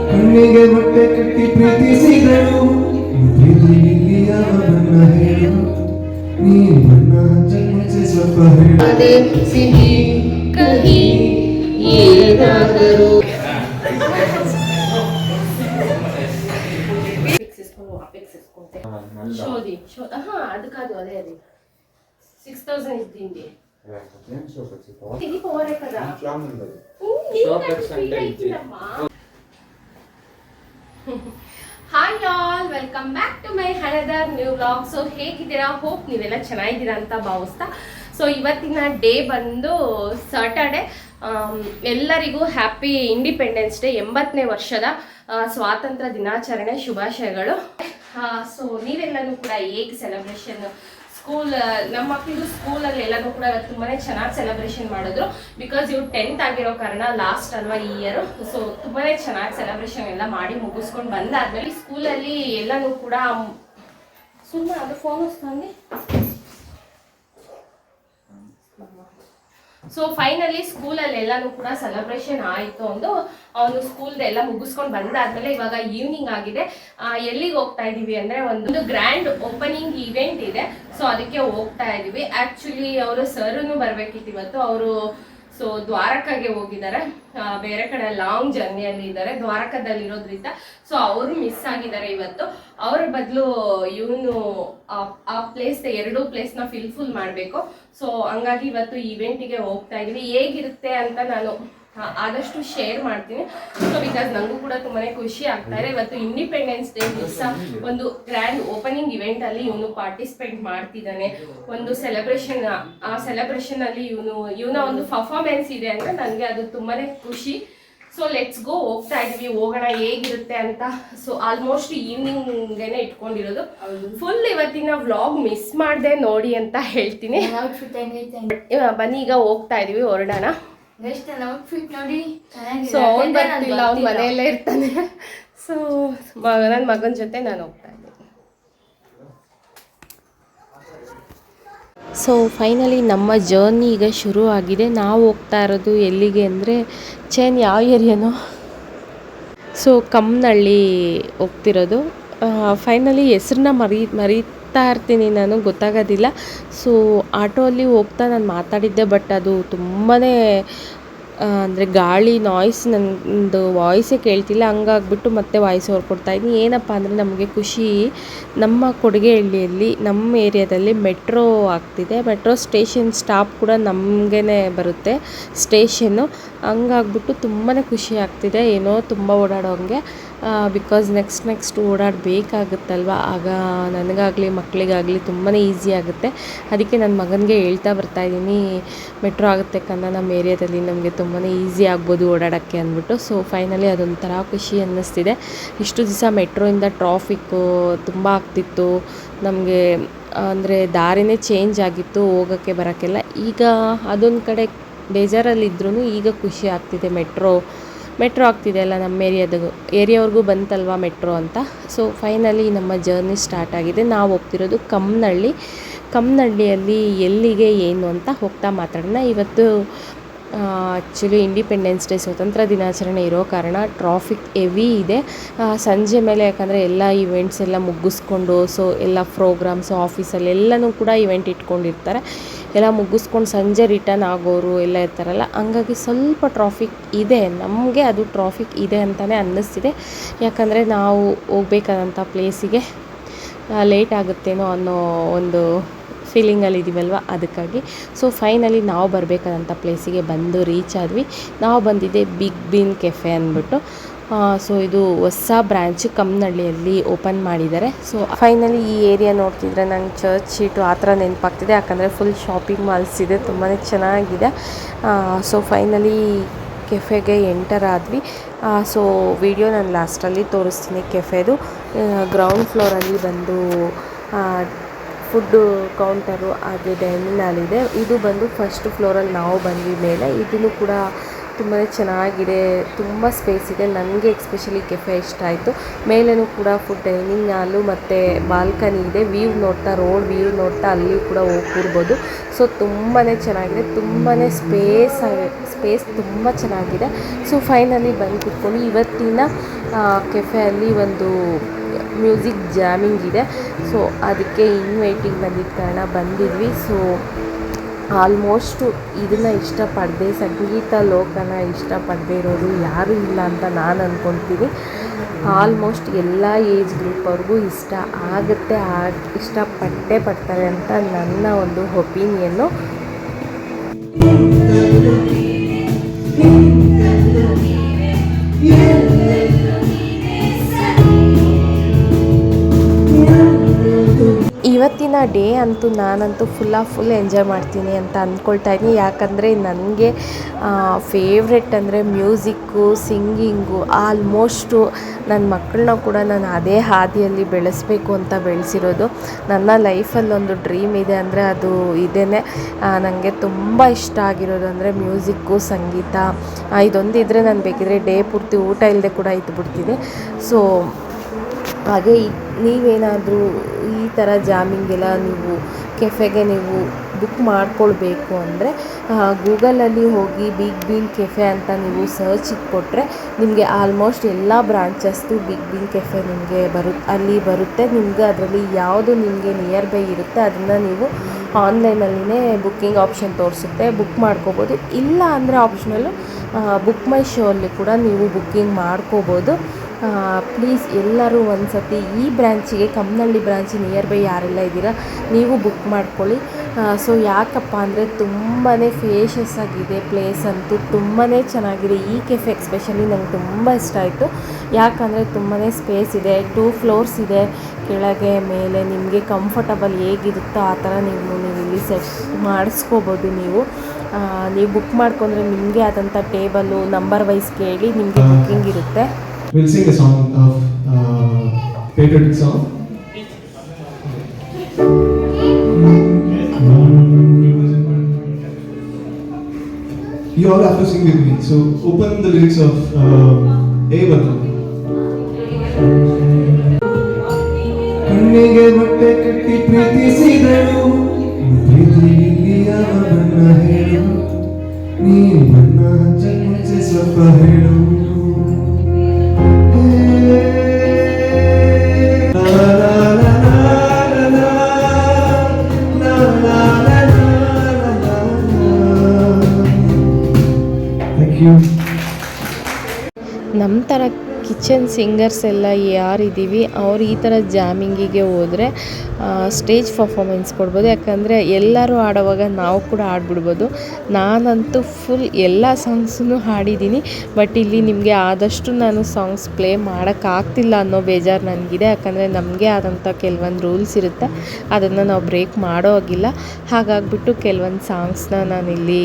ಕಣ್ಣಿಗೆ ಬಟ್ಟೆ ಕಟ್ಟಿ ಪ್ರೀತಿಸಿದಳು ಹೇಳು ನೀ ಬಣ್ಣ ಹಚ್ಚಿ ಸ್ವಲ್ಪ ಹೇಳದೆ ಸಿಹಿ ಕಹಿ ಏನಾದರೂ ಅದಕ್ಕಾದು ಅದೇ ಅದೇ 6000 ಇದ್ದೀನಿ ఇది పోరే కదా hi all, welcome back to my another new vlog. So ಹೇಗಿದ್ದೀರಾ? ಹೋಪ್ ನೀವೆಲ್ಲ ಚೆನ್ನಾಗಿದ್ದೀರಾ ಅಂತ ಭಾವಿಸ್ತಾ. ಸೊ ಇವತ್ತಿನ ಡೇ ಬಂದು ಸಾಟರ್ಡೆ. ಎಲ್ಲರಿಗೂ ಹ್ಯಾಪಿ ಇಂಡಿಪೆಂಡೆನ್ಸ್ ಡೇ, 80ನೇ ವರ್ಷದ ಸ್ವಾತಂತ್ರ್ಯ ದಿನಾಚರಣೆ ಶುಭಾಶಯಗಳು. ಸೊ ನೀವೆಲ್ಲನೂ ಕೂಡ ಹೇಗೆ ಸೆಲೆಬ್ರೇಷನ್ ನಮ್ಮ ಮಕ್ಕಳು ಸ್ಕೂಲಲ್ಲಿ ಎಲ್ಲನೂ ಕೂಡ ತುಂಬಾ ಚೆನ್ನಾಗಿ ಸೆಲೆಬ್ರೇಷನ್ ಮಾಡಿದ್ರು. ಬಿಕಾಸ್ ಇವ್ರು 10th ಆಗಿರೋ ಕಾರಣ ಲಾಸ್ಟ್ ಅಲ್ವಾ ಈ ಇಯರ್. ಸೊ ತುಂಬಾ ಚೆನ್ನಾಗಿ ಸೆಲೆಬ್ರೇಷನ್ ಎಲ್ಲ ಮಾಡಿ ಮುಗಿಸ್ಕೊಂಡು ಬಂದಾದ್ಮೇಲೆ ಸ್ಕೂಲಲ್ಲಿ ಎಲ್ಲನೂ ಕೂಡ ಸುಮ್ಮನೆ ಅದು ಫೋನ್ ವಸ್ತಾನೆ. ಸೊ ಫೈನಲಿ ಸ್ಕೂಲಲ್ಲಿ ಎಲ್ಲನೂ ಕೂಡ ಸೆಲೆಬ್ರೇಷನ್ ಆಯಿತು. ಅವನು ಸ್ಕೂಲ್ದೆಲ್ಲ ಮುಗಿಸ್ಕೊಂಡು ಬಂದಾದ್ಮೇಲೆ ಇವಾಗ ಈವ್ನಿಂಗ್ ಆಗಿದೆ. ಎಲ್ಲಿಗೆ ಹೋಗ್ತಾ ಇದ್ದೀವಿ ಅಂದರೆ ಒಂದು ಗ್ರ್ಯಾಂಡ್ ಓಪನಿಂಗ್ ಇವೆಂಟ್ ಇದೆ. ಸೊ ಅದಕ್ಕೆ ಹೋಗ್ತಾ ಇದ್ದೀವಿ. ಆ್ಯಕ್ಚುಲಿ ಅವರು ಸರ್ನು ಬರಬೇಕಿತ್ತು ಇವತ್ತು. ಅವರು ಸೊ ದ್ವಾರಕಾಗೆ ಹೋಗಿದ್ದಾರೆ, ಬೇರೆ ಕಡೆ ಲಾಂಗ್ ಜರ್ನಿಯಲ್ಲಿ ಇದ್ದಾರೆ ದ್ವಾರಕದಲ್ಲಿರೋದ್ರಿಂದ. ಸೊ ಅವರು ಮಿಸ್ ಆಗಿದ್ದಾರೆ ಇವತ್ತು. ಅವ್ರ ಬದಲು ಇವನು ಆ ಪ್ಲೇಸ್ 2 ಪ್ಲೇಸ್ನ ಫುಲ್ ಮಾಡಬೇಕು. ಸೊ ಹಂಗಾಗಿ ಇವತ್ತು ಇವೆಂಟಿಗೆ ಹೋಗ್ತಾ ಇದೀವಿ. ಹೇಗಿರುತ್ತೆ ಅಂತ ನಾನು ಆದಷ್ಟು ಶೇರ್ ಮಾಡ್ತೀನಿ. ಸೊ ಬಿಕಾಸ್ ನನಗೂ ಕೂಡ ತುಂಬಾ ಖುಷಿ ಆಗ್ತಾ ಇದೆ. ಇವತ್ತು ಇಂಡಿಪೆಂಡೆನ್ಸ್ ಡೇ ದಿವಸ ಒಂದು ಗ್ರ್ಯಾಂಡ್ ಓಪನಿಂಗ್ ಇವೆಂಟ್ ಅಲ್ಲಿ ಇವನು ಪಾರ್ಟಿಸಿಪೇಟ್ ಮಾಡ್ತಿದ್ದಾನೆ. ಒಂದು ಸೆಲೆಬ್ರೇಷನ್, ಆ ಸೆಲೆಬ್ರೇಷನ್ ಅಲ್ಲಿ ಇವನ ಒಂದು ಪರ್ಫಾರ್ಮೆನ್ಸ್ ಇದೆ ಅಂದ್ರೆ ನನಗೆ ಅದು ತುಂಬಾನೇ ಖುಷಿ. ಸೊ ಲೆಟ್ಸ್ ಗೋ, ಹೋಗ್ತಾ ಇದೀವಿ, ಹೋಗೋಣ ಹೇಗಿರುತ್ತೆ ಅಂತ. ಸೊ ಆಲ್ಮೋಸ್ಟ್ ಈವ್ನಿಂಗ್ಗೆನೆ ಇಟ್ಕೊಂಡಿರೋದು. ಫುಲ್ ಇವತ್ತಿನ ವ್ಲಾಗ್ ಮಿಸ್ ಮಾಡದೆ ನೋಡಿ ಅಂತ ಹೇಳ್ತೀನಿ. ಬನ್ನಿ ಈಗ ಹೋಗ್ತಾ ಇದೀವಿ, ಹೊರಡೋಣ. ಸೊ ಅವ್ನು ಬರ್ತಿಲ್ಲ, ಅವ್ನು ಮನೆಯಲ್ಲೇ ಇರ್ತಾನೆ. ಸೊ ನನ್ನ ಮಗನ ಜೊತೆ ನಾನು ಹೋಗ್ತಾ ಇದ್ದೀನಿ. ಸೊ ಫೈನಲಿ ನಮ್ಮ ಜರ್ನಿ ಈಗ ಶುರು ಆಗಿದೆ. ನಾವು ಹೋಗ್ತಾ ಇರೋದು ಎಲ್ಲಿಗೆ ಅಂದರೆ ಯಾವ ಏರಿಯಾನೋ, ಸೊ ಕಮ್ಮನಹಳ್ಳಿ ಹೋಗ್ತಿರೋದು. ಫೈನಲಿ ಹೆಸ್ರನ್ನ ಮರೀತಾ ಇರ್ತೀನಿ ನಾನು, ಗೊತ್ತಾಗೋದಿಲ್ಲ. ಸೊ ಆಟೋಲ್ಲಿ ಹೋಗ್ತಾ ನಾನು ಮಾತಾಡಿದ್ದೆ, ಬಟ್ ಅದು ತುಂಬಾ ಅಂದರೆ ಗಾಳಿ ನಾಯ್ಸ್, ನನ್ನದು ವಾಯ್ಸೇ ಕೇಳ್ತಿಲ್ಲ. ಹಂಗಾಗ್ಬಿಟ್ಟು ಮತ್ತೆ ವಾಯ್ಸ್ ಹೊರ್ಕೊಡ್ತಾಯಿದ್ದೀನಿ. ಏನಪ್ಪ ಅಂದರೆ ನಮಗೆ ಖುಷಿ, ನಮ್ಮ ಕೊಡಿಗೆಹಳ್ಳಿಯಲ್ಲಿ ನಮ್ಮ ಏರಿಯಾದಲ್ಲಿ ಮೆಟ್ರೋ ಆಗ್ತಿದೆ. ಮೆಟ್ರೋ ಸ್ಟೇಷನ್ ಸ್ಟಾಪ್ ಕೂಡ ನಮಗೇ ಬರುತ್ತೆ ಸ್ಟೇಷನ್ನು. ಹಂಗಾಗ್ಬಿಟ್ಟು ತುಂಬಾ ಖುಷಿ ಆಗ್ತಿದೆ. ಏನೋ ತುಂಬ ಓಡಾಡೋಂಗೆ, ಬಿಕಾಸ್ ನೆಕ್ಸ್ಟ್ ಓಡಾಡಬೇಕಾಗುತ್ತಲ್ವ. ಆಗ ನನಗಾಗಲಿ ಮಕ್ಕಳಿಗಾಗಲಿ ತುಂಬಾ ಈಸಿ ಆಗುತ್ತೆ. ಅದಕ್ಕೆ ನನ್ನ ಮಗನಿಗೆ ಹೇಳ್ತಾ ಬರ್ತಾಯಿದ್ದೀನಿ, ಮೆಟ್ರೋ ಆಗುತ್ತೆ ಕನ್ನ ನಮ್ಮ ಏರಿಯಾದಲ್ಲಿ, ನಮಗೆ ತುಂಬಾ ಈಸಿ ಆಗ್ಬೋದು ಓಡಾಡೋಕ್ಕೆ ಅಂದ್ಬಿಟ್ಟು. ಸೊ ಫೈನಲಿ ಅದೊಂಥರ ಖುಷಿ ಅನ್ನಿಸ್ತಿದೆ. ಇಷ್ಟು ದಿವಸ ಮೆಟ್ರೋಯಿಂದ ಟ್ರಾಫಿಕ್ಕು ತುಂಬ ಆಗ್ತಿತ್ತು ನಮಗೆ, ಅಂದರೆ ದಾರಿನೇ ಚೇಂಜ್ ಆಗಿತ್ತು ಹೋಗೋಕ್ಕೆ ಬರೋಕ್ಕೆಲ್ಲ. ಈಗ ಅದೊಂದು ಕಡೆ ಬೇಜಾರಲ್ಲಿದ್ರೂ ಈಗ ಖುಷಿ ಆಗ್ತಿದೆ. ಮೆಟ್ರೋ ಆಗ್ತಿದೆ ಅಲ್ಲ ನಮ್ಮ ಏರಿಯಾವ್ರಿಗೂ ಬಂತಲ್ವ ಮೆಟ್ರೋ ಅಂತ. ಸೊ ಫೈನಲಿ ನಮ್ಮ ಜರ್ನಿ ಸ್ಟಾರ್ಟ್ ಆಗಿದೆ. ನಾವು ಹೋಗ್ತಿರೋದು ಕಮ್ಮನಹಳ್ಳಿಯಲ್ಲಿ ಎಲ್ಲಿಗೆ ಏನು ಅಂತ ಹೋಗ್ತಾ ಮಾತಾಡೋಣ. ಇವತ್ತು ಆ್ಯಕ್ಚುಲಿ ಇಂಡಿಪೆಂಡೆನ್ಸ್ ಡೇ, ಸ್ವತಂತ್ರ ದಿನಾಚರಣೆ ಇರೋ ಕಾರಣ ಟ್ರಾಫಿಕ್ ಹೆವಿ ಇದೆ ಸಂಜೆ ಮೇಲೆ. ಯಾಕಂದರೆ ಎಲ್ಲ ಇವೆಂಟ್ಸ್ ಎಲ್ಲ ಮುಗಿಸ್ಕೊಂಡು, ಸೊ ಎಲ್ಲ ಪ್ರೋಗ್ರಾಮ್ಸು ಆಫೀಸಲ್ಲಿ ಎಲ್ಲನೂ ಕೂಡ ಇವೆಂಟ್ ಇಟ್ಕೊಂಡಿರ್ತಾರೆ. ಎಲ್ಲ ಮುಗಿಸ್ಕೊಂಡು ಸಂಜೆ ರಿಟರ್ನ್ ಆಗೋರು ಎಲ್ಲ ಇರ್ತಾರಲ್ಲ, ಹಂಗಾಗಿ ಸ್ವಲ್ಪ ಟ್ರಾಫಿಕ್ ಇದೆ. ನಮಗೆ ಅದು ಟ್ರಾಫಿಕ್ ಇದೆ ಅಂತಲೇ ಅನ್ನಿಸ್ತಿದೆ. ಯಾಕಂದರೆ ನಾವು ಹೋಗ್ಬೇಕಾದಂಥ ಪ್ಲೇಸಿಗೆ ಲೇಟ್ ಆಗುತ್ತೇನೋ ಅನ್ನೋ ಒಂದು ಫೀಲಿಂಗಲ್ಲಿ ಇದ್ದೀವಲ್ವ, ಅದಕ್ಕಾಗಿ. ಸೊ ಫೈನಲಿ ನಾವು ಬರಬೇಕಾದಂಥ ಪ್ಲೇಸಿಗೆ ಬಂದು ರೀಚ್ ಆದ್ವಿ. ನಾವು ಬಂದಿದ್ದೆ ಬಿಗ್ ಬೀನ್ ಕೆಫೆ ಅಂದ್ಬಿಟ್ಟು. ಸೊ ಇದು ಹೊಸ ಬ್ರ್ಯಾಂಚ್ ಕಮ್ಮನಹಳ್ಳಿಯಲ್ಲಿ ಓಪನ್ ಮಾಡಿದ್ದಾರೆ. ಸೊ ಫೈನಲಿ ಈ ಏರಿಯಾ ನೋಡ್ತಿದ್ರೆ ನಂಗೆ ಚರ್ಚ್ ಶೀಟು ಆ ಥರ ನೆನಪಾಗ್ತಿದೆ. ಯಾಕಂದರೆ ಫುಲ್ ಶಾಪಿಂಗ್ ಮಾಲ್ಸ್ ಇದೆ, ತುಂಬಾ ಚೆನ್ನಾಗಿದೆ. ಸೊ ಫೈನಲಿ ಕೆಫೆಗೆ ಎಂಟರ್ ಆದ್ವಿ. ಸೊ ವಿಡಿಯೋ ನಾನು ಲಾಸ್ಟಲ್ಲಿ ತೋರಿಸ್ತೀನಿ ಕೆಫೆದು. ಗ್ರೌಂಡ್ ಫ್ಲೋರಲ್ಲಿ ಬಂದು ಫುಡ್ಡು ಕೌಂಟರು, ಅದು ಡೈನಿಂಗ್ ಹಾಲ್ ಇದೆ. ಇದು ಬಂದು ಫಸ್ಟ್ ಫ್ಲೋರಲ್ಲಿ ನಾವು ಬಂದ್ವಿ ಮೇಲೆ. ಇದನ್ನು ಕೂಡ ತುಂಬಾ ಚೆನ್ನಾಗಿದೆ, ತುಂಬ ಸ್ಪೇಸ್ ಇದೆ. ನನಗೆ ಎಕ್ಸ್ಪೆಷಲಿ ಕೆಫೆ ಇಷ್ಟ ಆಯಿತು. ಮೇಲೇನೂ ಕೂಡ ಫುಡ್ ಡೈನಿಂಗ್ ಹಾಲು ಮತ್ತು ಬಾಲ್ಕನಿ ಇದೆ. ವ್ಯೂ ನೋಡ್ತಾ, ರೋಡ್ ವ್ಯೂ ನೋಡ್ತಾ ಅಲ್ಲಿ ಕೂಡ ಹೋಗಿ ಕೂರ್ಬೋದು. ಸೊ ತುಂಬಾ ಚೆನ್ನಾಗಿದೆ, ತುಂಬಾ ಸ್ಪೇಸ್ ತುಂಬ ಚೆನ್ನಾಗಿದೆ. ಸೊ ಫೈನಲಿ ಬಂದು ಕೂತ್ಕೊಂಡು ಇವತ್ತಿನ ಕೆಫೆಯಲ್ಲಿ ಒಂದು ಮ್ಯೂಸಿಕ್ ಜಾಮಿಂಗ್ ಇದೆ. ಸೊ ಅದಕ್ಕೆ ಇನ್ವೈಟಿಂಗ್ ಬಂದಿದ್ದ ಕಾರಣ ಬಂದಿದ್ವಿ. ಸೊ ಆಲ್ಮೋಸ್ಟು ಇದನ್ನು ಇಷ್ಟಪಡದೆ, ಸಂಗೀತ ಲೋಕನ ಇಷ್ಟಪಡದೇ ಇರೋರು ಯಾರೂ ಇಲ್ಲ ಅಂತ ನಾನು ಅಂದ್ಕೊಳ್ತೀನಿ. ಆಲ್ಮೋಸ್ಟ್ ಎಲ್ಲ ಏಜ್ ಗ್ರೂಪ್ ಅವ್ರಿಗೂ ಇಷ್ಟ ಆಗುತ್ತೆ, ಇಷ್ಟಪಟ್ಟೇ ಪಡ್ತಾರೆ ಅಂತ ನನ್ನ ಒಂದು ಒಪಿನಿಯನ್ನು. ಇವತ್ತಿನ ಡೇ ಅಂತೂ ನಾನಂತೂ ಫುಲ್ ಎಂಜಾಯ್ ಮಾಡ್ತೀನಿ ಅಂತ ಅಂದ್ಕೊಳ್ತಾ ಇದ್ದೀನಿ. ಯಾಕಂದರೆ ನನಗೆ ಫೇವ್ರೆಟ್ ಅಂದರೆ ಮ್ಯೂಸಿಕ್ಕು, ಸಿಂಗಿಂಗು. ಆಲ್ಮೋಸ್ಟು ನನ್ನ ಮಕ್ಕಳನ್ನ ಕೂಡ ನಾನು ಅದೇ ಹಾದಿಯಲ್ಲಿ ಬೆಳೆಸಬೇಕು ಅಂತ ಬೆಳೆಸಿರೋದು. ನನ್ನ ಲೈಫಲ್ಲೊಂದು ಡ್ರೀಮ್ ಇದೆ ಅಂದರೆ ಅದು ಇದೇ. ನನಗೆ ತುಂಬ ಇಷ್ಟ ಆಗಿರೋದು ಅಂದರೆ ಮ್ಯೂಸಿಕ್ಕು, ಸಂಗೀತ. ಇದೊಂದಿದ್ದರೆ ನಾನು ಬೇಕಿದ್ರೆ ಡೇ ಪೂರ್ತಿ ಊಟ ಇಲ್ಲದೆ ಕೂಡ ಇದ್ಬಿಡ್ತೀನಿ. ಸೊ ಹಾಗೆ ನೀವೇನಾದರೂ ಈ ಥರ ಜಾಮಿಂಗೆಲ್ಲ ನೀವು ಕೆಫೆಗೆ ನೀವು ಬುಕ್ ಮಾಡ್ಕೊಳ್ಬೇಕು ಅಂದರೆ ಗೂಗಲಲ್ಲಿ ಹೋಗಿ ಬಿಗ್ ಬೀನ್ ಕೆಫೆ ಅಂತ ನೀವು ಸರ್ಚಿಗೆ ಕೊಟ್ಟರೆ ನಿಮಗೆ ಆಲ್ಮೋಸ್ಟ್ ಎಲ್ಲ ಬ್ರಾಂಚಸ್ದು ಬಿಗ್ ಬೀನ್ ಕೆಫೆ ನಿಮಗೆ ಅಲ್ಲಿ ಬರುತ್ತೆ. ನಿಮಗೆ ಅದರಲ್ಲಿ ಯಾವುದು ನಿಮಗೆ ನಿಯರ್ ಬೈ ಇರುತ್ತೆ ಅದನ್ನು ನೀವು ಆನ್ಲೈನಲ್ಲಿನೇ ಬುಕ್ಕಿಂಗ್ ಆಪ್ಷನ್ ತೋರಿಸುತ್ತೆ, ಬುಕ್ ಮಾಡ್ಕೋಬೋದು. ಇಲ್ಲ ಅಂದರೆ ಆಪ್ಷನಲ್ಲು ಬುಕ್ ಮೈ ಶೋ ಅಲ್ಲಿ ಕೂಡ ನೀವು ಬುಕ್ಕಿಂಗ್ ಮಾಡ್ಕೋಬೋದು. ಪ್ಲೀಸ್ ಎಲ್ಲರೂ ಒಂದು ಸತಿ ಈ ಬ್ರ್ಯಾಂಚಿಗೆ, ಕಮ್ಮನಹಳ್ಳಿ ಬ್ರಾಂಚ್ ನಿಯರ್ ಬೈ ಯಾರೆಲ್ಲ ಇದ್ದೀರಾ ನೀವು ಬುಕ್ ಮಾಡ್ಕೊಳ್ಳಿ. ಸೊ ಯಾಕಪ್ಪ ಅಂದರೆ ತುಂಬಾ ಫೇಷಿಯಸ್ ಆಗಿದೆ, ಪ್ಲೇಸ್ ಅಂತೂ ತುಂಬಾ ಚೆನ್ನಾಗಿದೆ. ಈ ಕೆಫೆ ಎಕ್ಸ್ಪೆಷಲಿ ನಂಗೆ ತುಂಬ ಇಷ್ಟ ಆಯಿತು. ಯಾಕಂದರೆ ತುಂಬಾ ಸ್ಪೇಸ್ ಇದೆ, 2 ಫ್ಲೋರ್ಸ್ ಇದೆ, ಕೆಳಗೆ ಮೇಲೆ ನಿಮಗೆ ಕಂಫರ್ಟಬಲ್ ಹೇಗಿರುತ್ತೋ ಆ ಥರ ನೀವು ಇಲ್ಲಿ ಸೆಟ್ ಮಾಡಿಸ್ಕೋಬೋದು. ನೀವು ಬುಕ್ ಮಾಡ್ಕೊಂಡ್ರೆ ನಿಮಗೆ ಆದಂಥ ಟೇಬಲು ನಂಬರ್ ವೈಸ್ ಕೇಳಿ ನಿಮಗೆ ಬುಕ್ಕಿಂಗ್ ಇರುತ್ತೆ. We'll sing a song of patriotic song. You all have to sing with me. So open the lyrics of Evatu. ಕಣ್ಣಿಗೆ ಬಟ್ಟೆ ಕಟ್ಟಿ ಪ್ರೀತಿಸಿದಳು, ಪ್ರೀತಿಯಲ್ಲಿ ಯಾವ ಬಣ್ಣ ಹೇಳು, ನೀ ಬಣ್ಣ ಹಚ್ಚ ಮುಂಚೆ ಸ್ವಲ್ಪ ಹೇಳು. ನಮ್ಮ ಥರ ಕಿಚನ್ ಸಿಂಗರ್ಸ್ ಎಲ್ಲ ಯಾರಿದ್ದೀವಿ ಅವ್ರು ಈ ಥರ ಜಾಮಿಂಗಿಗೆ ಹೋದರೆ ಸ್ಟೇಜ್ ಪರ್ಫಾಮೆನ್ಸ್ ಕೊಡ್ಬೋದು. ಯಾಕಂದರೆ ಎಲ್ಲರೂ ಆಡೋವಾಗ ನಾವು ಕೂಡ ಆಡ್ಬಿಡ್ಬೋದು. ನಾನಂತೂ ಫುಲ್ ಎಲ್ಲ ಸಾಂಗ್ಸನ್ನು ಹಾಡಿದ್ದೀನಿ. ಬಟ್ ಇಲ್ಲಿ ನಿಮಗೆ ಆದಷ್ಟು ನಾನು ಸಾಂಗ್ಸ್ ಪ್ಲೇ ಮಾಡೋಕ್ಕಾಗ್ತಿಲ್ಲ ಅನ್ನೋ ಬೇಜಾರು ನನಗಿದೆ. ಯಾಕಂದರೆ ನಮಗೆ ಆದಂಥ ಕೆಲವೊಂದು ರೂಲ್ಸ್ ಇರುತ್ತೆ, ಅದನ್ನು ನಾವು ಬ್ರೇಕ್ ಮಾಡೋ ಹಾಗಿಲ್ಲ. ಹಾಗಾಗಿಬಿಟ್ಟು ಕೆಲವೊಂದು ಸಾಂಗ್ಸ್ನ ನಾನಿಲ್ಲಿ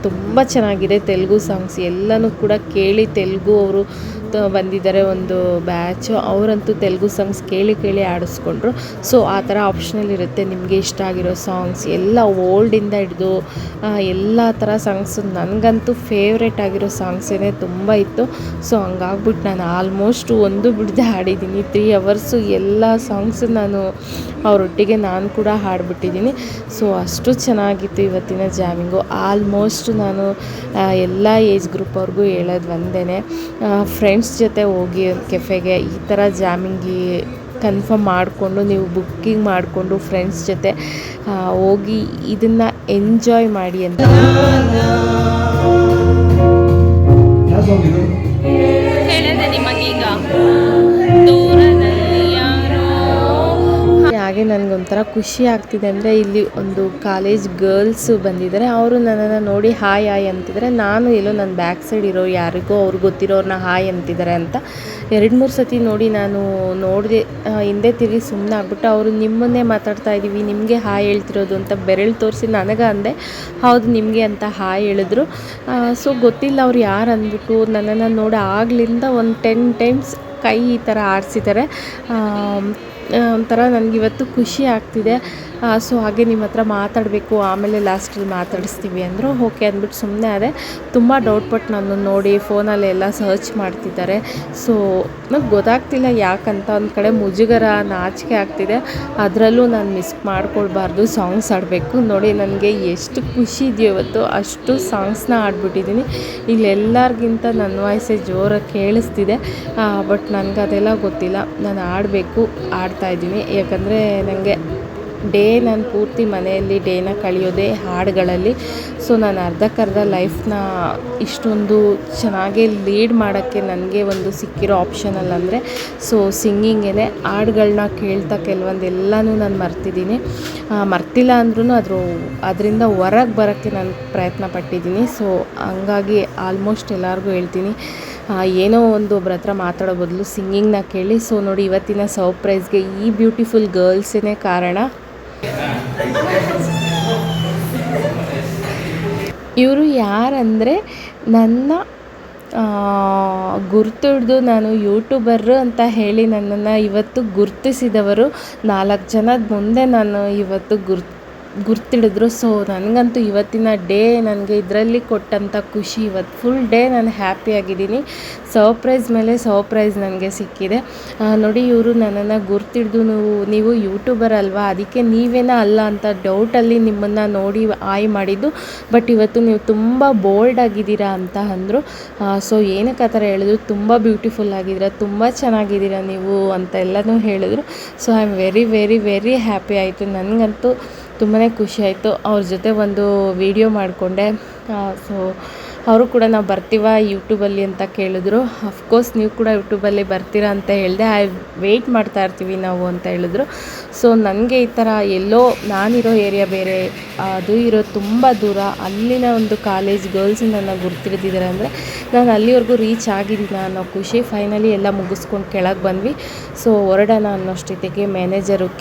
ತುಂಬ ಚೆನ್ನಾಗಿದೆ ತೆಲುಗು ಸಾಂಗ್ಸ್ ಎಲ್ಲನೂ ಕೂಡ ಕೇಳಿ. ತೆಲುಗು ಅವರು ಬಂದಿದ್ದಾರೆ ಒಂದು ಬ್ಯಾಚು, ಅವರಂತೂ ತೆಲುಗು ಸಾಂಗ್ಸ್ ಕೇಳಿ ಆಡಿಸ್ಕೊಂಡ್ರು. ಸೊ ಆ ಥರ ಆಪ್ಷನಲ್ ಇರುತ್ತೆ, ನಿಮಗೆ ಇಷ್ಟ ಆಗಿರೋ ಸಾಂಗ್ಸ್ ಎಲ್ಲ ಓಲ್ಡಿಂದ ಹಿಡಿದು ಎಲ್ಲ ಥರ ಸಾಂಗ್ಸು. ನನಗಂತೂ ಫೇವ್ರೇಟ್ ಆಗಿರೋ ಸಾಂಗ್ಸೇ ತುಂಬ ಇತ್ತು. ಸೊ ಹಂಗಾಗ್ಬಿಟ್ಟು ನಾನು ಆಲ್ಮೋಸ್ಟ್ ಒಂದು ಬಿಡದೆ ಹಾಡಿದ್ದೀನಿ. 3 ಅವರ್ಸು ಎಲ್ಲ ಸಾಂಗ್ಸು ನಾನು ಅವರೊಟ್ಟಿಗೆ ನಾನು ಕೂಡ ಹಾಡಿಬಿಟ್ಟಿದ್ದೀನಿ. ಸೊ ಅಷ್ಟು ಚೆನ್ನಾಗಿತ್ತು ಇವತ್ತಿನ ಜಾಮಿಂಗು. ಆಲ್ಮೋಸ್ಟ್ ನಾನು ಎಲ್ಲ ಏಜ್ ಗ್ರೂಪ್ ಅವ್ರಿಗೂ ಹೇಳೋದು ಒಂದೇ, ಫ್ರೆಂಡ್ಸ್ ಜೊತೆ ಹೋಗಿ ಕೆಫೆಗೆ ಈ ಥರ ಜಾಮಿಂಗಿ ಕನ್ಫರ್ಮ್ ಮಾಡಿಕೊಂಡು ನೀವು ಬುಕ್ಕಿಂಗ್ ಮಾಡಿಕೊಂಡು ಫ್ರೆಂಡ್ಸ್ ಜೊತೆ ಹೋಗಿ ಇದನ್ನು ಎಂಜಾಯ್ ಮಾಡಿ ಅಂತ. ಹೇಳಿದೆ ನಿಮಗೀಗ ದೂರದಲ್ಲಿ ಯಾರೋ. ಹಾಗೆ ನನಗೊಂಥರ ಖುಷಿ ಆಗ್ತಿದೆ ಅಂದರೆ ಇಲ್ಲಿ ಒಂದು ಕಾಲೇಜ್ ಗರ್ಲ್ಸು ಬಂದಿದ್ದಾರೆ. ಅವರು ನನ್ನನ್ನು ನೋಡಿ ಹಾಯ್ ಅಂತಿದ್ದಾರೆ. ನಾನು ಎಲ್ಲೋ ನನ್ನ ಬ್ಯಾಕ್ ಸೈಡ್ ಇರೋ ಯಾರಿಗೋ ಅವ್ರಿಗೆ ಗೊತ್ತಿರೋರನ್ನ ಹಾಯ್ ಅಂತಿದ್ದಾರೆ ಅಂತ 2-3 ಸತಿ ನೋಡಿ ನಾನು ನೋಡಿದೆ. ಹಿಂದೆ ತಿರುಗಿ ಸುಮ್ಮನೆ ಆಗ್ಬಿಟ್ಟು ಅವರು ನಿಮ್ಮನ್ನೇ ಮಾತಾಡ್ತಾ ಇದ್ದೀವಿ, ನಿಮಗೆ ಹಾಯ್ ಹೇಳ್ತಿರೋದು ಅಂತ ಬೆರಳು ತೋರಿಸಿ ನನಗೆ ಅಂದೆ. ಹೌದು ನಿಮಗೆ ಅಂತ ಹಾಯ್ ಹೇಳಿದ್ರು. ಸೊ ಗೊತ್ತಿಲ್ಲ ಅವ್ರು ಯಾರು ಅಂದ್ಬಿಟ್ಟು ನನ್ನನ್ನು ನೋಡಿ ಆಗ್ಲಿಂದ ಒಂದು 10 ಟೈಮ್ಸ್ ಕೈ ಈ ಥರ ಆಡಿಸಿದ್ದಾರೆ. ಒಂಥರ ನನಗಿವತ್ತು ಖುಷಿ ಆಗ್ತಿದೆ. ಸೊ ಹಾಗೆ ನಿಮ್ಮ ಹತ್ರ ಮಾತಾಡಬೇಕು, ಆಮೇಲೆ ಲಾಸ್ಟಲ್ಲಿ ಮಾತಾಡಿಸ್ತೀವಿ ಅಂದರು. ಓಕೆ ಅಂದ್ಬಿಟ್ಟು ಸುಮ್ಮನೆ ಅದೇ. ತುಂಬ ಡೌಟ್ ಪಟ್ಟು ನಾನು ನೋಡಿ ಫೋನಲ್ಲಿ ಎಲ್ಲ ಸರ್ಚ್ ಮಾಡ್ತಿದ್ದಾರೆ. ಸೊ ನಂಗೆ ಗೊತ್ತಾಗ್ತಿಲ್ಲ ಯಾಕಂತ. ಒಂದು ಕಡೆ ಮುಜುಗರ, ನಾಚಿಕೆ ಆಗ್ತಿದೆ, ಅದರಲ್ಲೂ ನಾನು ಮಿಸ್ ಮಾಡ್ಕೊಳ್ಬಾರ್ದು, ಸಾಂಗ್ಸ್ ಆಡಬೇಕು. ನೋಡಿ ನನಗೆ ಎಷ್ಟು ಖುಷಿ ಇದೆಯೋ ಇವತ್ತು, ಅಷ್ಟು ಸಾಂಗ್ಸ್ನ ಆಡ್ಬಿಟ್ಟಿದ್ದೀನಿ. ಇಲ್ಲೆಲ್ಲರಿಗಿಂತ ನನ್ನ ವಾಯ್ಸೇ ಜೋರಾಗಿ ಕೇಳಿಸ್ತಿದೆ, ಬಟ್ ನನಗೆ ಅದೆಲ್ಲ ಗೊತ್ತಿಲ್ಲ. ನಾನು ಆಡಬೇಕು, ಆಡ್ತಾಯಿದ್ದೀನಿ. ಯಾಕಂದರೆ ನನಗೆ ನಾನು ಪೂರ್ತಿ ಮನೆಯಲ್ಲಿ ಡೇನ ಕಳೆಯೋದೇ ಹಾಡುಗಳಲ್ಲಿ. ಸೊ ನಾನು ಅರ್ಧಕ್ಕರ್ಧ ಲೈಫ್ನ ಇಷ್ಟೊಂದು ಚೆನ್ನಾಗಿ ಲೀಡ್ ಮಾಡೋಕ್ಕೆ ನನಗೆ ಒಂದು ಸಿಕ್ಕಿರೋ ಆಪ್ಷನಲ್ ಅಂದರೆ ಸೊ ಸಿಂಗಿಂಗೇ. ಹಾಡುಗಳನ್ನ ಕೇಳ್ತಾ ಕೆಲವೊಂದೆಲ್ಲನೂ ನಾನು ಮರ್ತಿಲ್ಲ ಅಂದ್ರೂ ಅದರಿಂದ ಹೊರಗೆ ಬರೋಕ್ಕೆ ನಾನು ಪ್ರಯತ್ನ ಪಟ್ಟಿದ್ದೀನಿ. ಸೊ ಹಂಗಾಗಿ ಆಲ್ಮೋಸ್ಟ್ ಎಲ್ಲರಿಗೂ ಹೇಳ್ತೀನಿ, ಏನೋ ಒಂದು ಒಬ್ಬರ ಹತ್ರ ಮಾತಾಡೋ ಬದಲು ಸಿಂಗಿಂಗ್ನ ಕೇಳಿ. ಸೊ ನೋಡಿ, ಇವತ್ತಿನ ಸರ್ಪ್ರೈಸ್ಗೆ ಈ ಬ್ಯೂಟಿಫುಲ್ ಗರ್ಲ್ಸೇ ಕಾರಣ. ಇವರು ಯಾರಂದರೆ ನನ್ನ ಗುರ್ತಿಡ್ದು ನಾನು ಯೂಟ್ಯೂಬರ್ ಅಂತ ಹೇಳಿ ನನ್ನನ್ನು ಇವತ್ತು ಗುರ್ತಿಸಿದವರು 4 ಜನದ ಮುಂದೆ ನಾನು ಇವತ್ತು ಗುರ್ತಿಡಿದ್ರು. ಸೊ ನನಗಂತೂ ಇವತ್ತಿನ ಡೇ ನನಗೆ ಇದರಲ್ಲಿ ಕೊಟ್ಟಂಥ ಖುಷಿ, ಇವತ್ತು ಫುಲ್ ಡೇ ನಾನು ಹ್ಯಾಪಿಯಾಗಿದ್ದೀನಿ. ಸರ್ಪ್ರೈಸ್ ಮೇಲೆ ಸರ್ಪ್ರೈಸ್ ನನಗೆ ಸಿಕ್ಕಿದೆ. ನೋಡಿ, ಇವರು ನನ್ನನ್ನು ಗುರ್ತಿಡ್ದು ನೀವು ಯೂಟ್ಯೂಬರ್ ಅಲ್ವಾ, ಅದಕ್ಕೆ ನೀವೇನ ಅಲ್ಲ ಅಂತ ಡೌಟಲ್ಲಿ ನಿಮ್ಮನ್ನು ನೋಡಿ ಆಯ್ ಮಾಡಿದ್ದು. ಬಟ್ ಇವತ್ತು ನೀವು ತುಂಬ ಬೋಲ್ಡ್ ಆಗಿದ್ದೀರಾ ಅಂತ ಅಂದರು. ಸೊ ಏನಕ್ಕೆ ಆ ಥರ ಹೇಳಿದ್ರು, ತುಂಬ ಬ್ಯೂಟಿಫುಲ್ ಆಗಿದ್ದೀರಾ, ತುಂಬ ಚೆನ್ನಾಗಿದ್ದೀರಾ ನೀವು ಅಂತ ಎಲ್ಲನೂ ಹೇಳಿದ್ರು. So I am very very very happy ಆಯಿತು. ನನಗಂತೂ ತುಂಬಾ ಖುಷಿ ಆಯಿತು. ಅವ್ರ ಜೊತೆ ಒಂದು ವಿಡಿಯೋ ಮಾಡಿಕೊಂಡೆ. ಸೊ ಅವರು ಕೂಡ ನಾವು ಬರ್ತೀವ ಯೂಟ್ಯೂಬಲ್ಲಿ ಅಂತ ಕೇಳಿದ್ರು. ಅಫ್ಕೋರ್ಸ್ ನೀವು ಕೂಡ ಯೂಟ್ಯೂಬಲ್ಲಿ ಬರ್ತೀರಾ ಅಂತ ಹೇಳಿದೆ. ವೆಯ್ಟ್ ಮಾಡ್ತಾ ಇರ್ತೀವಿ ನಾವು ಅಂತ ಹೇಳಿದ್ರು. ಸೊ ನನಗೆ ಈ ಥರ ಎಲ್ಲೋ ನಾನಿರೋ ಏರಿಯಾ ಬೇರೆ, ಅದು ಇರೋದು ತುಂಬ ದೂರ, ಅಲ್ಲಿನ ಒಂದು ಕಾಲೇಜ್ ಗರ್ಲ್ಸ್ ನನ್ನ ಗುರ್ತಿಡಿದಿದ್ದಾರೆ ಅಂದರೆ ನಾನು ಅಲ್ಲಿವರೆಗೂ ರೀಚ್ ಆಗಿದ್ದೀನಿ ಅನ್ನೋ ಖುಷಿ. ಫೈನಲಿ ಎಲ್ಲ ಮುಗಿಸ್ಕೊಂಡು ಕೆಳಗೆ ಬಂದ್ವಿ. ಸೊ ಹೊರಡೋಣ ಅನ್ನೋಷ್ಟೊತ್ತಿಗೆ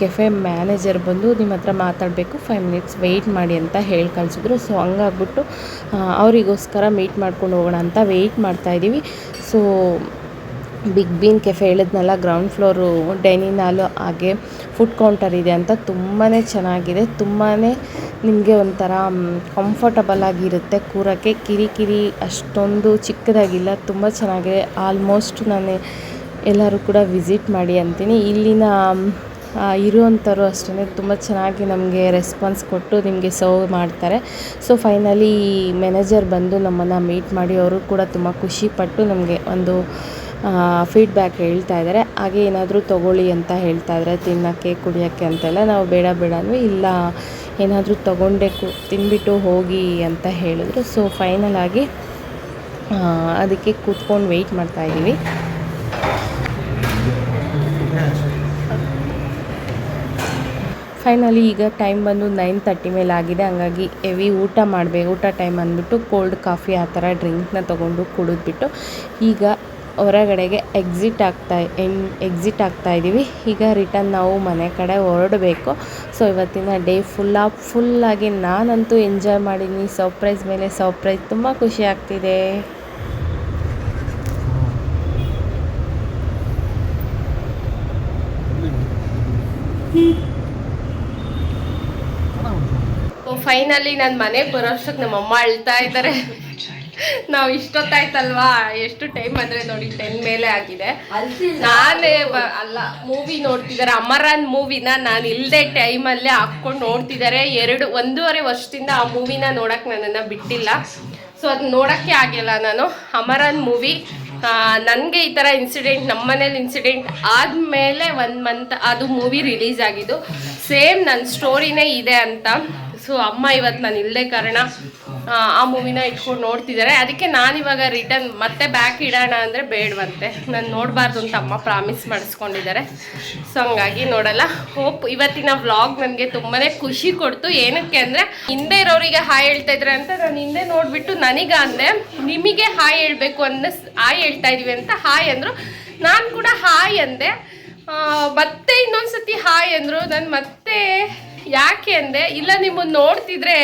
ಕೆಫೆ ಮ್ಯಾನೇಜರ್ ಬಂದು ನಿಮ್ಮ ಹತ್ರ ಮಾತಾಡಬೇಕು, 5 ಮಿನಿಟ್ಸ್ ವೆಯ್ಟ್ ಮಾಡಿ ಅಂತ ಹೇಳಿ ಕಳಿಸಿದ್ರು. ಸೊ ಹಂಗಾಗ್ಬಿಟ್ಟು ಅವರಿಗೋಸ್ಕರ ಮೀಟ್ ಮಾಡ್ಕೊಂಡು ಹೋಗೋಣ ಅಂತ ವೆಯ್ಟ್ ಮಾಡ್ತಾಯಿದ್ದೀವಿ. ಸೊ ಬಿಗ್ ಬೀನ್ ಕೆಫೆ ಹೇಳಿದ್ನಲ್ಲ, ಗ್ರೌಂಡ್ ಫ್ಲೋರು ಡೈನಿಂಗ್ ಹಾಲು ಹಾಗೆ ಫುಡ್ ಕೌಂಟರ್ ಇದೆ ಅಂತ. ತುಂಬಾ ಚೆನ್ನಾಗಿದೆ, ತುಂಬಾ ನಿಮಗೆ ಒಂಥರ ಕಂಫರ್ಟಬಲ್ ಆಗಿರುತ್ತೆ ಕೂರೋಕ್ಕೆ. ಕಿರಿಕಿರಿ ಅಷ್ಟೊಂದು ಚಿಕ್ಕದಾಗಿಲ್ಲ, ತುಂಬ ಚೆನ್ನಾಗಿದೆ. ಆಲ್ಮೋಸ್ಟ್ ನಾನು ಎಲ್ಲರೂ ಕೂಡ ವಿಸಿಟ್ ಮಾಡಿ ಅಂತೀನಿ. ಇಲ್ಲಿನ ಇರುವಂಥವ್ರು ಅಷ್ಟೇ ತುಂಬ ಚೆನ್ನಾಗಿ ನಮಗೆ ರೆಸ್ಪಾನ್ಸ್ ಕೊಟ್ಟು ನಿಮಗೆ ಸರ್ವ್ ಮಾಡ್ತಾರೆ. ಸೊ ಫೈನಲಿ ಮ್ಯಾನೇಜರ್ ಬಂದು ನಮ್ಮನ್ನು ಮೀಟ್ ಮಾಡಿ ಅವರು ಕೂಡ ತುಂಬ ಖುಷಿಪಟ್ಟು ನಮಗೆ ಒಂದು ಫೀಡ್ಬ್ಯಾಕ್ ಹೇಳ್ತಾ ಇದ್ದಾರೆ. ಹಾಗೆ ಏನಾದರೂ ತೊಗೊಳ್ಳಿ ಅಂತ ಹೇಳ್ತಾ ಇದ್ದಾರೆ, ತಿನ್ನೋಕ್ಕೆ ಕುಡಿಯೋಕ್ಕೆ ಅಂತೆಲ್ಲ. ನಾವು ಬೇಡ ಅಂದ್ವಿ, ಇಲ್ಲ ಏನಾದರೂ ತೊಗೊಂಡೆ ತಿನ್ಬಿಟ್ಟು ಹೋಗಿ ಅಂತ ಹೇಳಿದ್ರು. ಸೊ ಫೈನಲ್ ಆಗಿ ಅದಕ್ಕೆ ಕೂತ್ಕೊಂಡು ವೆಯ್ಟ್ ಮಾಡ್ತಾಯಿದ್ದೀವಿ. ಫೈನಲಿ ಈಗ ಟೈಮ್ ಬಂದು 9:30 ಮೇಲೆ ಆಗಿದೆ. ಹಂಗಾಗಿ ಹೆವಿ ಊಟ ಟೈಮ್ ಅಂದ್ಬಿಟ್ಟು ಕೋಲ್ಡ್ ಕಾಫಿ ಆ ಥರ ಡ್ರಿಂಕ್ನ ತೊಗೊಂಡು ಕುಡಿದ್ಬಿಟ್ಟು ಈಗ ಹೊರಗಡೆಗೆ ಎಕ್ಸಿಟ್ ಆಗ್ತಾ ಇದ್ದೀವಿ. ಈಗ ರಿಟರ್ನ್ ನಾವು ಮನೆ ಕಡೆ ಹೊರಡಬೇಕು. ಸೊ ಇವತ್ತಿನ ಡೇ ಫುಲ್ಲಾಗಿ ನಾನಂತೂ ಎಂಜಾಯ್ ಮಾಡಿದ್ದೀನಿ. ಸರ್ಪ್ರೈಸ್ ಮೇಲೆ ಸರ್ಪ್ರೈಸ್, ತುಂಬ ಖುಷಿ ಆಗ್ತಿದೆ. ಫೈನಲಿ ನನ್ನ ಮನೆಗೆ ಬರೋಷ್ಟಕ್ಕೆ ನಮ್ಮಮ್ಮ ಅಳ್ತಾ ಇದ್ದಾರೆ. ನಾವು ಇಷ್ಟೊತ್ತಾಯ್ತಲ್ವಾ, ಎಷ್ಟು ಟೈಮ್ ಅಂದರೆ ನೋಡಿ 10 ಮೇಲೆ ಆಗಿದೆ. ನಾನೇ ಅಲ್ಲ ಮೂವಿ ನೋಡ್ತಿದ್ದಾರೆ, ಅಮರನ್ ಮೂವಿನ ನಾನು ಇಲ್ಲದೆ ಟೈಮಲ್ಲೇ ಹಾಕ್ಕೊಂಡು ನೋಡ್ತಿದ್ದಾರೆ. 1.5 ವರ್ಷದಿಂದ ಆ ಮೂವಿನ ನೋಡೋಕ್ಕೆ ನನ್ನನ್ನು ಬಿಟ್ಟಿಲ್ಲ. ಸೊ ಅದು ನೋಡೋಕ್ಕೆ ಆಗಿಲ್ಲ ನಾನು. ಅಮರನ್ ಮೂವಿ ನನಗೆ ಈ ಥರ ನಮ್ಮನೇಲಿ ಇನ್ಸಿಡೆಂಟ್ ಆದಮೇಲೆ 1 ಮಂತ್ ಅದು ಮೂವಿ ರಿಲೀಸ್ ಆಗಿದ್ದು. ಸೇಮ್ ನನ್ನ ಸ್ಟೋರಿನೇ ಇದೆ ಅಂತ. ಸೊ ಅಮ್ಮ ಇವತ್ತು ನಾನು ಇಲ್ಲದೆ ಕಾರಣ ಆ ಮೂವಿನ ಇಟ್ಕೊಂಡು ನೋಡ್ತಿದ್ದಾರೆ. ಅದಕ್ಕೆ ನಾನಿವಾಗ ರಿಟರ್ನ್ ಮತ್ತೆ ಬ್ಯಾಕ್ ಇಡೋಣ ಅಂದರೆ ಬೇಡವಂತೆ, ನಾನು ನೋಡಬಾರ್ದು ಅಂತ ಅಮ್ಮ ಪ್ರಾಮಿಸ್ ಮಾಡಿಸ್ಕೊಂಡಿದ್ದಾರೆ. ಸೊ ಹಂಗಾಗಿ ನೋಡಲ್ಲ. ಹೋಪ್ ಇವತ್ತಿನ ವ್ಲಾಗ್ ನನಗೆ ತುಂಬಾ ಖುಷಿ ಕೊಡ್ತು. ಏನಕ್ಕೆ ಅಂದರೆ ಹಿಂದೆ ಇರೋರಿಗೆ ಹಾಯ್ ಹೇಳ್ತಾ ಇದ್ರೆ ಅಂತ ನಾನು ಹಿಂದೆ ನೋಡಿಬಿಟ್ಟು ನನಗೆ ಅಂದೆ ನಿಮಗೆ ಹಾಯ್ ಹೇಳಬೇಕು ಹಾಯ್ ಹೇಳ್ತಾ ಇದೀವಿ ಅಂತ ಹಾಯ್ ಅಂದರು. ನಾನು ಕೂಡ ಹಾಯ್ ಅಂದೆ. ಮತ್ತೆ ಇನ್ನೊಂದ್ಸತಿ ಹಾಯ್ ಅಂದರು. ನಾನು ಮತ್ತೆ ಯಾಕೆ ಅಂದೆ, ಇಲ್ಲ ನಿಮ್ಮನ್ನು ನೋಡ್ತಿದ್ರೆ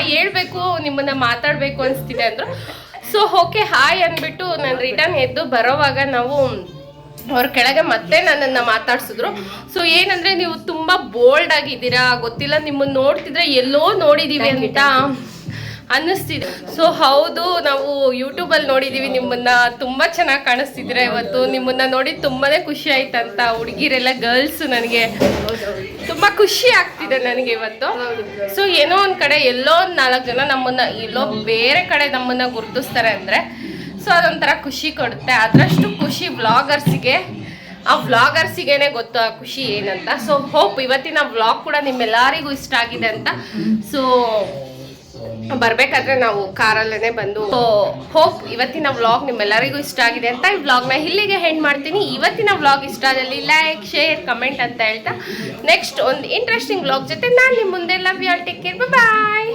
ಹೇಳ್ಬೇಕು, ನಿಮ್ಮನ್ನ ಮಾತಾಡಬೇಕು ಅನಿಸ್ತಿದೆ ಅಂದರು. ಸೊ ಓಕೆ ಹಾಯ್ ಅಂದ್ಬಿಟ್ಟು ನಾನು ರಿಟರ್ನ್ ಎದ್ದು ಬರೋವಾಗ ನಾವು ಅವ್ರ ಕೆಳಗೆ ಮತ್ತೆ ನನ್ನನ್ನು ಮಾತಾಡ್ಸಿದ್ರು. ಸೊ ಏನಂದರೆ ನೀವು ತುಂಬ ಬೋಲ್ಡ್ ಆಗಿದ್ದೀರಾ, ಗೊತ್ತಿಲ್ಲ ನಿಮ್ಮನ್ನು ನೋಡ್ತಿದ್ರೆ ಎಲ್ಲೋ ನೋಡಿದ್ದೀವಿ ಅಂತ ಅನ್ನಿಸ್ತಿದೆ. ಸೊ ಹೌದು, ನಾವು ಯೂಟ್ಯೂಬಲ್ಲಿ ನೋಡಿದ್ದೀವಿ ನಿಮ್ಮನ್ನು, ತುಂಬ ಚೆನ್ನಾಗಿ ಕಾಣಿಸ್ತಿದ್ದೀರಾ ಇವತ್ತು. ನಿಮ್ಮನ್ನು ನೋಡಿ ತುಂಬಾ ಖುಷಿ ಆಯ್ತಂತ ಹುಡುಗಿರೆಲ್ಲ ಗರ್ಲ್ಸು, ನನಗೆ ತುಂಬ ಖುಷಿ ಆಗ್ತಿದೆ ನನಗೆ ಇವತ್ತು. ಸೊ ಏನೋ ಒಂದು ಕಡೆ ಎಲ್ಲೋ ಒಂದು 4 ಜನ ನಮ್ಮನ್ನು ಎಲ್ಲೋ ಬೇರೆ ಕಡೆ ನಮ್ಮನ್ನು ಗುರುತಿಸ್ತಾರೆ ಅಂದರೆ ಸೊ ಅದೊಂಥರ ಖುಷಿ ಕೊಡುತ್ತೆ. ಅದರಷ್ಟು ಖುಷಿ ವ್ಲಾಗರ್ಸಿಗೆ, ಆ ವ್ಲಾಗರ್ಸಿಗೇನೆ ಗೊತ್ತು ಆ ಖುಷಿ ಏನಂತ. ಸೊ ಹೋಪ್ ಇವತ್ತಿನ ವ್ಲಾಗ್ ಕೂಡ ನಿಮ್ಮೆಲ್ಲರಿಗೂ ಇಷ್ಟ ಆಗಿದೆ ಅಂತ. ಸೊ ಬರಬೇಕಾದ್ರೆ ನಾವು ಕಾರಲ್ಲೇ ಬಂದು, ಸೊ ಹೋಪ್ ಇವತ್ತಿನ ವ್ಲಾಗ್ ನಿಮ್ಮೆಲ್ಲರಿಗೂ ಇಷ್ಟ ಆಗಿದೆ ಅಂತ ಈ ವ್ಲಾಗ್ನ ಇಲ್ಲಿಗೆ ಹೆಂಡ್ ಮಾಡ್ತೀನಿ. ಇವತ್ತಿನ ವ್ಲಾಗ್ ಇಷ್ಟ ಆದಲ್ಲಿ ಲೈಕ್, ಶೇರ್, ಕಮೆಂಟ್ ಅಂತ ಹೇಳ್ತಾ ನೆಕ್ಸ್ಟ್ ಒಂದು ಇಂಟ್ರೆಸ್ಟಿಂಗ್ ವ್ಲಾಗ್ ಜೊತೆ ನಾನು ನಿಮ್ಮ ಮುಂದೆ. Love you all, take care, bye.